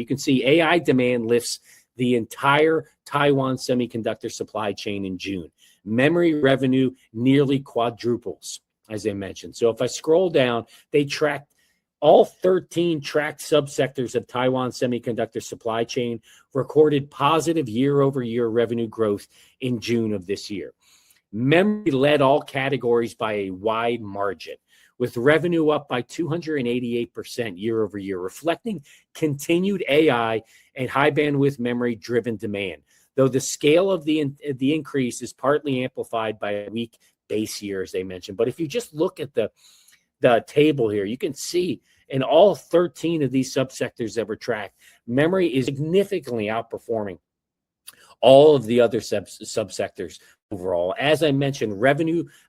You can see AI demand lifts the entire Taiwan semiconductor supply chain in June. Memory revenue nearly quadruples, as I mentioned. So if I scroll down, they tracked all 13 tracked subsectors of Taiwan semiconductor supply chain recorded positive year-over-year revenue growth in June of this year. Memory led all categories by a wide margin, with revenue up by 288% year over year, reflecting continued AI and high bandwidth memory driven demand, though the scale of the increase is partly amplified by a weak base year, as they mentioned. But if you just look at the table here, you can see in all 13 of these subsectors that were tracked, memory is significantly outperforming all of the other subsectors overall. As I mentioned,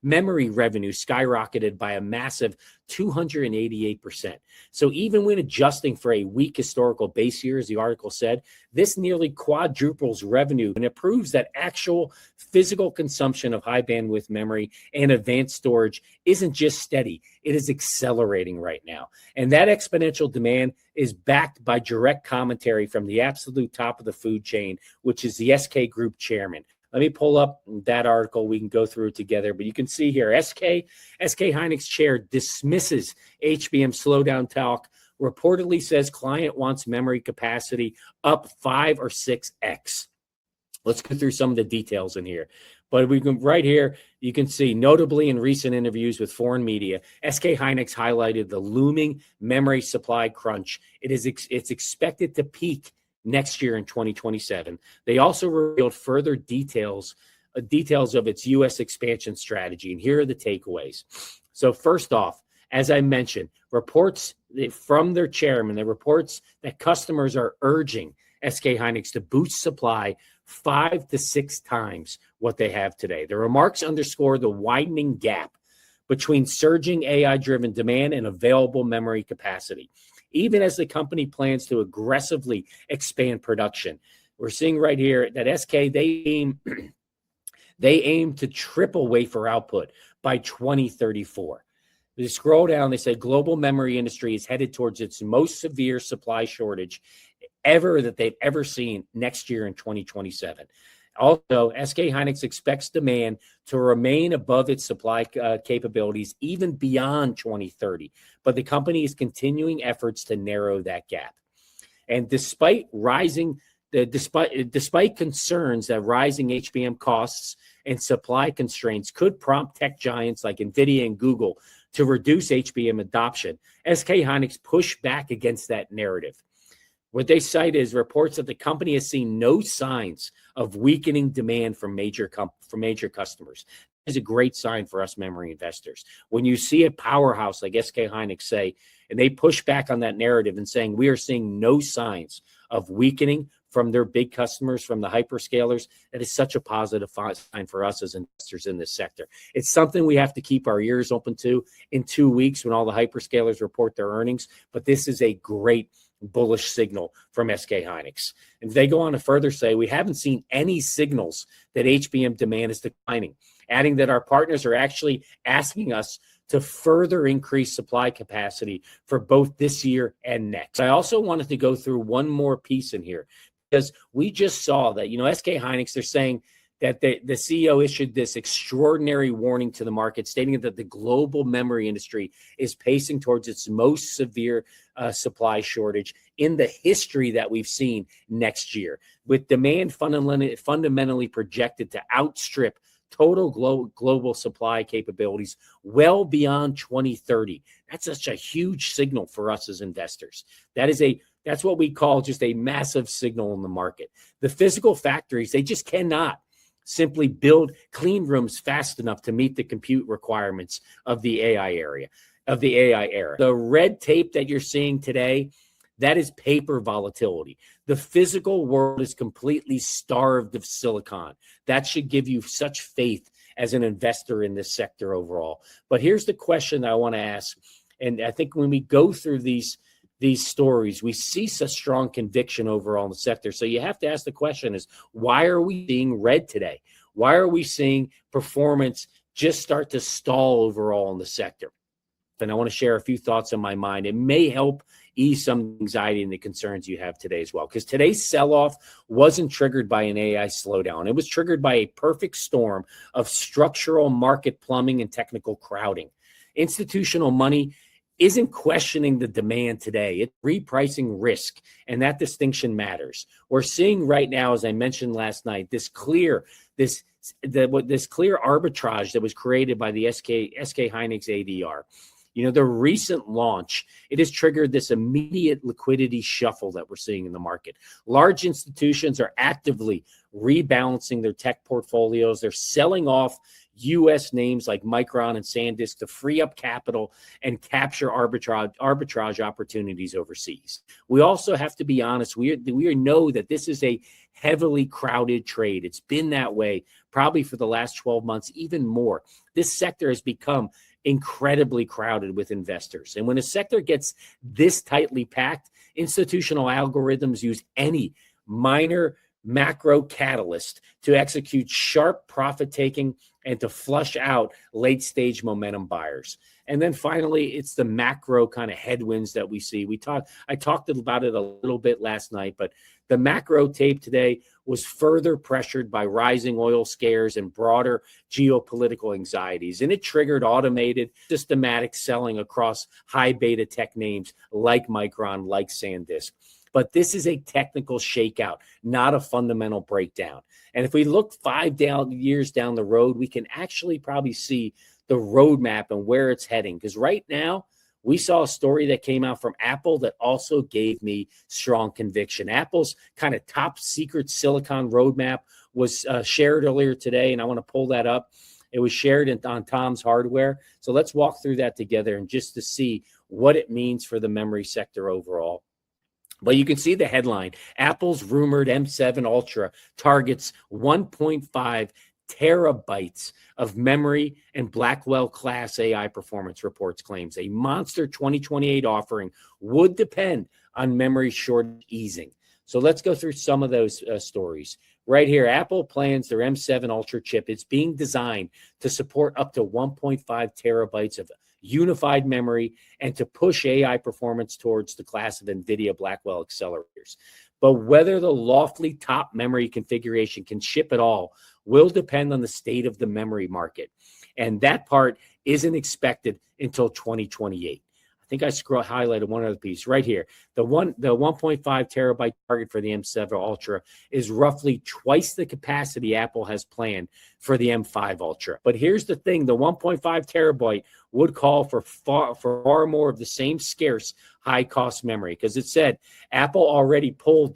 memory revenue skyrocketed by a massive 288%. So even when adjusting for a weak historical base year, as the article said, this nearly quadruples revenue, and it proves that actual physical consumption of high bandwidth memory and advanced storage isn't just steady, it is accelerating right now. And that exponential demand is backed by direct commentary from the absolute top of the food chain, which is the SK Group chairman. Let me pull up that article. We can go through it together. But you can see here, SK Hynix chair dismisses HBM slowdown talk, reportedly says client wants memory capacity up 5 or 6x. Let's go through some of the details in here. But we can right here, you can see, notably in recent interviews with foreign media, SK Hynix highlighted the looming memory supply crunch. It's expected to peak next year in 2027. They also revealed further details of its U.S. expansion strategy. And here are the takeaways. So first off, as I mentioned, reports from their chairman, the reports that customers are urging SK Hynix to boost supply 5 to 6 times what they have today. The remarks underscore the widening gap between surging AI-driven demand and available memory capacity, even as the company plans to aggressively expand production. We're seeing right here that SK, they aim to triple wafer output by 2034. They scroll down, they say global memory industry is headed towards its most severe supply shortage that they've ever seen next year in 2027. Also, SK Hynix expects demand to remain above its supply capabilities even beyond 2030, but the company is continuing efforts to narrow that gap. And despite concerns that rising HBM costs and supply constraints could prompt tech giants like NVIDIA and Google to reduce HBM adoption, SK Hynix pushed back against that narrative. What they cite is reports that the company has seen no signs of weakening demand from major customers. That is a great sign for us memory investors. When you see a powerhouse like SK Hynix say, and they push back on that narrative and saying we are seeing no signs of weakening from their big customers, from the hyperscalers, that is such a positive sign for us as investors in this sector. It's something we have to keep our ears open to in 2 weeks when all the hyperscalers report their earnings, but this is a great bullish signal from SK Hynix. And they go on to further say, we haven't seen any signals that HBM demand is declining, adding that our partners are actually asking us to further increase supply capacity for both this year and next. I also wanted to go through one more piece in here because we just saw that, SK Hynix, they're saying that the CEO issued this extraordinary warning to the market, stating that the global memory industry is pacing towards its most severe supply shortage in the history that we've seen next year, with demand fundamentally projected to outstrip total global supply capabilities well beyond 2030. That's such a huge signal for us as investors. That's what we call just a massive signal in the market. The physical factories, they just cannot simply build clean rooms fast enough to meet the compute requirements of the AI era. The red tape that you're seeing today, that is paper volatility. The physical world is completely starved of silicon. That should give you such faith as an investor in this sector overall. But here's the question I want to ask, and I think when we go through these stories, we see such strong conviction overall in the sector. So you have to ask the question is, why are we seeing red today? Why are we seeing performance just start to stall overall in the sector? And I want to share a few thoughts in my mind. It may help ease some anxiety and the concerns you have today as well. Because today's sell-off wasn't triggered by an AI slowdown. It was triggered by a perfect storm of structural market plumbing and technical crowding. Institutional money isn't questioning the demand today. It's repricing risk, and that distinction matters. We're seeing right now, as I mentioned last night, this clear arbitrage that was created by the SK Hynix ADR. You know, the recent launch, it has triggered this immediate liquidity shuffle that we're seeing in the market. Large institutions are actively rebalancing their tech portfolios. They're selling off U.S. names like Micron and SanDisk to free up capital and capture arbitrage opportunities overseas. We also have to be honest. We know that this is a heavily crowded trade. It's been that way probably for the last 12 months, even more. This sector has become incredibly crowded with investors. And when a sector gets this tightly packed, institutional algorithms use any minor macro catalyst to execute sharp profit taking and to flush out late stage momentum buyers. And then finally, it's the macro kind of headwinds that we see. I talked about it a little bit last night, but the macro tape today was further pressured by rising oil scares and broader geopolitical anxieties. And it triggered automated, systematic selling across high beta tech names like Micron, like SanDisk. But this is a technical shakeout, not a fundamental breakdown. And if we look 5 years down the road, we can actually probably see the roadmap and where it's heading. Because right now, we saw a story that came out from Apple that also gave me strong conviction. Apple's kind of top secret silicon roadmap was shared earlier today, and I want to pull that up. It was shared on Tom's Hardware. So let's walk through that together and just to see what it means for the memory sector overall. But you can see the headline. Apple's rumored M7 Ultra targets 1.5 terabytes of memory and Blackwell class AI performance, reports claims. A monster 2028 offering would depend on memory shortage easing. So let's go through some of those stories. Right here, Apple plans their M7 Ultra chip. It's being designed to support up to 1.5 terabytes of unified memory and to push AI performance towards the class of NVIDIA Blackwell accelerators. But whether the lofty top memory configuration can ship at all will depend on the state of the memory market. And that part isn't expected until 2028. I think I highlighted one other piece right here. The 1.5 terabyte target for the M7 Ultra is roughly twice the capacity Apple has planned for the M5 Ultra. But here's the thing, the 1.5 terabyte would call for far more of the same scarce high cost memory, because it said Apple already pulled